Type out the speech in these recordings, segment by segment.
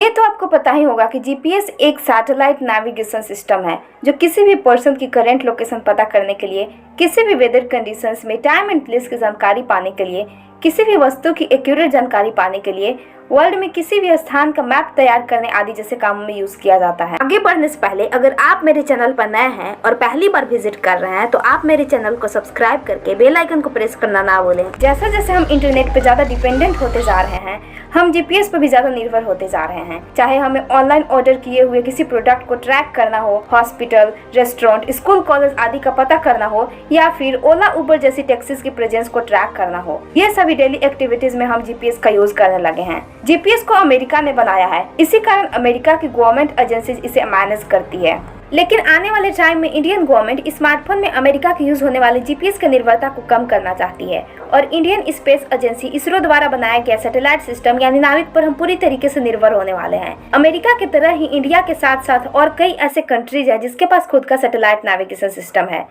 ये तो आपको पता ही होगा कि जीपीएस एक सैटेलाइट नेविगेशन सिस्टम है जो किसी भी पर्सन की करंट लोकेशन पता करने के लिए, किसी भी वेदर कंडीशंस में टाइम एंड प्लेस की जानकारी पाने के लिए, किसी भी वस्तु की एक्यूरेट जानकारी पाने के लिए, वर्ल्ड में किसी भी स्थान का मैप तैयार करने आदि जैसे कामों में यूज किया जाता है। आगे बढ़ने से पहले अगर आप मेरे चैनल पर नए हैं और पहली बार विजिट कर रहे हैं तो आप मेरे चैनल को सब्सक्राइब करके बेल आइकन को प्रेस करना ना भूलें। जैसे जैसे हम इंटरनेट पे ज्यादा डिपेंडेंट होते जा रहे हैं, हम जीपीएस पर भी ज्यादा निर्भर होते जा रहे हैं। चाहे हमें ऑनलाइन ऑर्डर किए हुए किसी प्रोडक्ट को ट्रैक करना हो, हॉस्पिटल, रेस्टोरेंट, स्कूल, कॉलेज आदि का पता करना हो, या फिर ओला, उबर जैसी टैक्सीज की प्रेजेंस को ट्रैक करना हो, ये सभी डेली एक्टिविटीज में हम जीपीएस का यूज करने लगे हैं। जीपीएस को अमेरिका ने बनाया है, इसी कारण अमेरिका की गवर्नमेंट एजेंसीज इसे मैनेज करती है। लेकिन आने वाले टाइम में इंडियन गवर्नमेंट स्मार्टफोन में अमेरिका के यूज होने वाले जीपीएस की निर्भरता को कम करना चाहती है और इंडियन स्पेस एजेंसी इसरो द्वारा बनाया गया सैटेलाइट सिस्टम यानी नाविक पर हम पूरी तरीके से निर्भर होने वाले हैं। अमेरिका की तरह ही इंडिया के साथ साथ और कई ऐसे कंट्रीज हैं जिसके पास खुद का सैटेलाइट नेविगेशन सिस्टम है।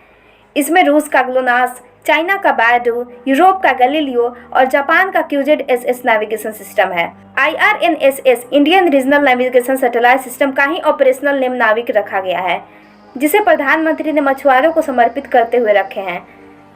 इसमें रूस का ग्लोनास, चाइना का बैडू, यूरोप का गैलीलियो और जापान का QZSS नेविगेशन सिस्टम है। IRNSS Indian regional navigation satellite system का ही ऑपरेशनल नेम नाविक रखा गया है, जिसे प्रधानमंत्री ने मछुआरों को समर्पित करते हुए रखे हैं।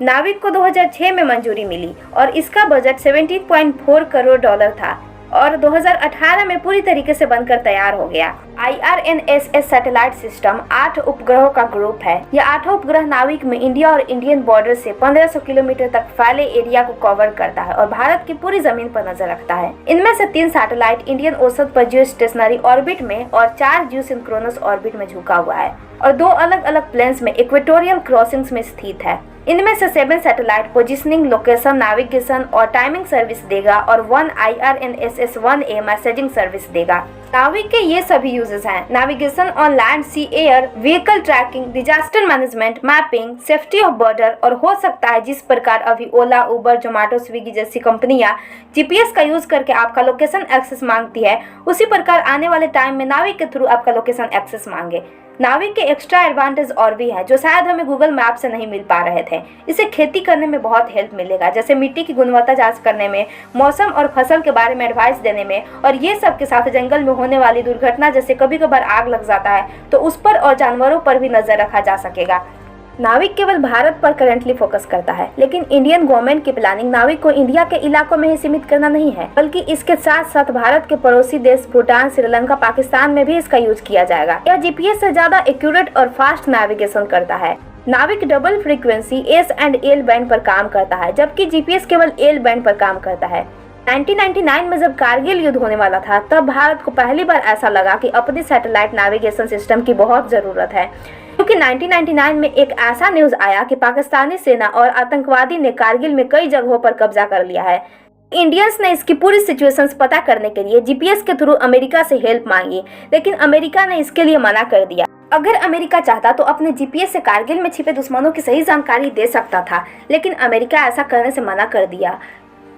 नाविक को 2006 में मंजूरी मिली और इसका बजट $17.4 करोड़ था और 2018 में पूरी तरीके से बनकर तैयार हो गया। IRNSS सैटेलाइट सिस्टम 8 उपग्रहों का ग्रुप है। यह 8 उपग्रह नाविक में इंडिया और इंडियन बॉर्डर से 1500 किलोमीटर तक फैले एरिया को कवर करता है और भारत की पूरी जमीन पर नजर रखता है। इनमें से 3 सैटेलाइट इंडियन औसत पर जियो स्टेशनरी ऑर्बिट में और 4 जियो सिंक्रोनस ऑर्बिट में झुका हुआ है और 2 अलग अलग प्लेन्स में इक्वेटोरियल क्रॉसिंग्स में स्थित है। इनमें से 7 सैटेलाइट पोजिशनिंग, लोकेशन, नेविगेशन और टाइमिंग सर्विस देगा और 1 IRNSS-1A मैसेजिंग सर्विस देगा। नाविक के ये सभी यूजेस हैं: navigation on land, sea, air, vehicle tracking, disaster management, mapping, safety of border और हो सकता है जिस प्रकार अभी ओला, उबर, जोमेटो, स्विगी जैसी कंपनियां जीपीएस का यूज करके आपका लोकेशन एक्सेस मांगती है, उसी प्रकार आने वाले टाइम में नाविक के थ्रू आपका लोकेशन एक्सेस मांगे। नाविक के एक्स्ट्रा एडवांटेज और भी हैं जो शायद हमें गूगल मैप से नहीं मिल पा रहे थे। इसे खेती करने में बहुत हेल्प मिलेगा, जैसे मिट्टी की गुणवत्ता जांच करने में, मौसम और फसल के बारे में एडवाइस देने में, और ये सब के साथ जंगल में होने वाली दुर्घटना जैसे कभी कभार आग लग जाता है तो उस पर और जानवरों पर भी नजर रखा जा सकेगा। नाविक केवल भारत पर करंटली फोकस करता है, लेकिन इंडियन गवर्नमेंट की प्लानिंग नाविक को इंडिया के इलाकों में ही सीमित करना नहीं है, बल्कि इसके साथ साथ भारत के पड़ोसी देश भूटान, श्रीलंका, पाकिस्तान में भी इसका यूज किया जाएगा। यह जीपीएस से ज्यादा एक्यूरेट और फास्ट नेविगेशन करता है। नाविक double frequency S and L band पर काम करता है, जबकि जीपीएस केवल L बैंड पर काम करता है। 1999 में जब कारगिल युद्ध होने वाला था, तब भारत को पहली बार ऐसा लगा कि अपनी सैटेलाइट नेविगेशन सिस्टम की बहुत जरूरत है, क्योंकि 1999 में एक ऐसा न्यूज आया कि पाकिस्तानी सेना और आतंकवादी ने कारगिल में कई जगहों पर कब्जा कर लिया है। इंडियंस ने इसकी पूरी सिचुएशंस पता करने के लिए जीपीएस के थ्रू अमेरिका से हेल्प मांगी, लेकिन अमेरिका ने इसके लिए मना कर दिया। अगर अमेरिका चाहता तो अपने जीपीएस से कारगिल में छिपे दुश्मनों की सही जानकारी दे सकता था, लेकिन अमेरिका ऐसा करने से मना कर दिया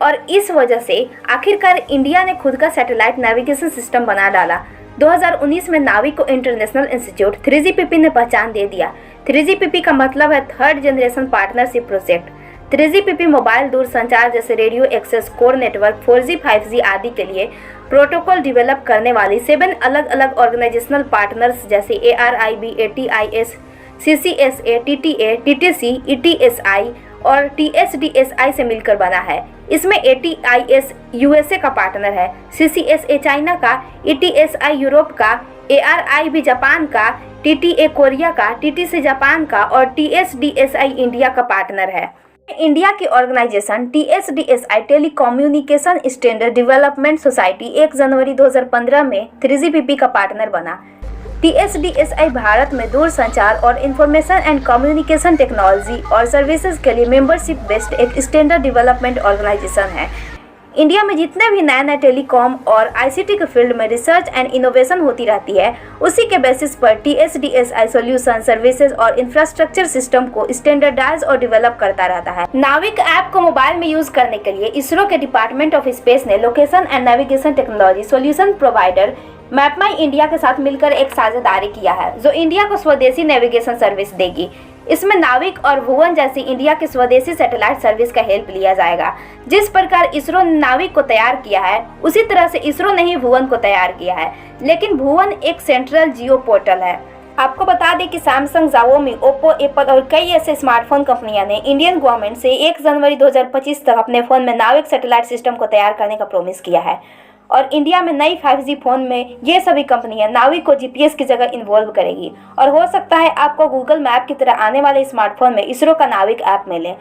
और इस वजह से आखिरकार इंडिया ने खुद का सैटेलाइट नेविगेशन सिस्टम बना डाला। 2019 में नाविक को इंटरनेशनल इंस्टीट्यूट 3GPP ने पहचान दे दिया। 3GPP का मतलब है third generation partnership project. 3GPP mobile दूरसंचार जैसे radio access, core network, 4G, 5G आदि के लिए प्रोटोकॉल डेवलप करने वाली 7 अलग अलग ऑर्गेनाइजेशनल पार्टनर्स जैसे ARIB, ATIS, CCSA, TTA, TTC, ETSI और TSDSI से मिलकर बना है। इसमें ATIS USA का पार्टनर है, CCSA चाइना का, ETSI यूरोप का, ARIB जापान का, TTA कोरिया का, TTC जापान का और TSDSI इंडिया का पार्टनर है। इंडिया की organisation TSDSI telecommunication standard development society 1 जनवरी 2015 में 3GPP का पार्टनर बना। TSDSI भारत में दूरसंचार और इंफॉर्मेशन एंड कम्युनिकेशन टेक्नोलॉजी और सर्विसेज के लिए मेंबरशिप बेस्ड एक स्टैंडर्ड डेवलपमेंट ऑर्गेनाइजेशन है। इंडिया में जितने भी नए नए टेलीकॉम और ICT के फील्ड में रिसर्च एंड इनोवेशन होती रहती है, उसी के बेसिस पर TSDSI सॉल्यूशन, सर्विसेज और इंफ्रास्ट्रक्चर सिस्टम को स्टैंडर्डाइज और डेवलप करता रहता है। नाविक ऐप को मोबाइल में यूज करने के लिए इसरो के डिपार्टमेंट ऑफ स्पेस ने location and navigation technology solution provider MapmyIndia के साथ मिलकर एक साझेदारी किया है, जो इंडिया को स्वदेशी नेविगेशन सर्विस देगी। इसमें नाविक और भुवन जैसी इंडिया के स्वदेशी सैटेलाइट सर्विस का हेल्प लिया जाएगा। जिस प्रकार इसरो ने नाविक को तैयार किया है, उसी तरह से इसरो ने ही भुवन को तैयार किया है, लेकिन भुवन एक सेंट्रल जियो पोर्टल है। आपको बता दें कि सैमसंग, Xiaomi, ओप्पो, एप्पल और कई ऐसे स्मार्टफोन कंपनियां ने इंडियन गवर्नमेंट से 1 जनवरी 2025 तक अपने फ़ोन में नाविक सैटेलाइट सिस्टम को तैयार करने का प्रॉमिस किया है और इंडिया में नई 5G फ़ोन में ये सभी कंपनियां नाविक को GPS की जगह इन्वॉल्व करेगी और हो सकता है आपको गूगल मैप की तरह आने वाले स्मार्टफोन में इसरो का नाविक ऐप मिले।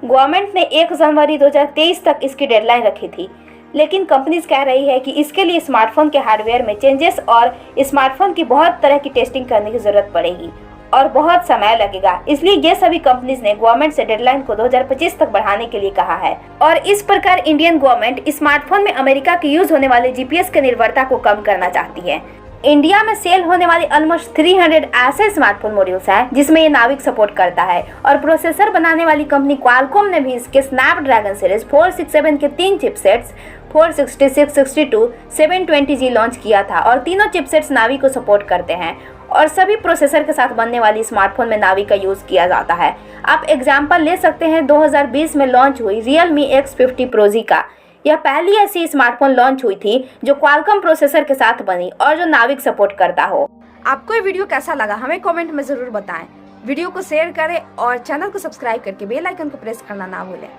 गवर्नमेंट ने 1 जनवरी 2023 तक इसकी डेडलाइन रखी थी, लेकिन कंपनीज कह रही है कि इसके लिए स्मार्टफोन के हार्डवेयर में चेंजेस और स्मार्टफोन की बहुत तरह की टेस्टिंग करने की ज़रूरत पड़ेगी और बहुत समय लगेगा। इसलिए ये सभी कंपनीज ने गवर्नमेंट से डेडलाइन को 2025 तक बढ़ाने के लिए कहा है और इस प्रकार इंडियन गवर्नमेंट स्मार्टफोन में अमेरिका के यूज होने वाले GPS की निर्भरता को कम करना चाहती है। इंडिया में सेल होने वाले ऑलमोस्ट 300 ऐसे स्मार्टफोन मॉड्यूल्स हैं जिसमें ये नाविक सपोर्ट करता है और प्रोसेसर बनाने वाली कंपनी क्वालकॉम ने भी इसके स्नैपड्रैगन सीरीज 467 के 3 चिपसेट्स 466, 62, 720G लॉन्च किया था और तीनों चिपसेट्स नाविक को सपोर्ट करते हैं और सभी प्रोसेसर के साथ बनने वाली स्मार्टफोन में नाविक का यूज किया जाता है। आप एग्जाम्पल ले सकते हैं 2020 में लॉन्च हुई Realme X50 Pro Z का। यह पहली ऐसी स्मार्टफोन लॉन्च हुई थी जो क्वालकॉम प्रोसेसर के साथ बनी और जो नाविक सपोर्ट करता हो। आपको ये वीडियो कैसा लगा हमें कमेंट में जरूर बताएं। वीडियो को शेयर करें और चैनल को सब्सक्राइब करके बेल आइकन को प्रेस करना ना भूलें।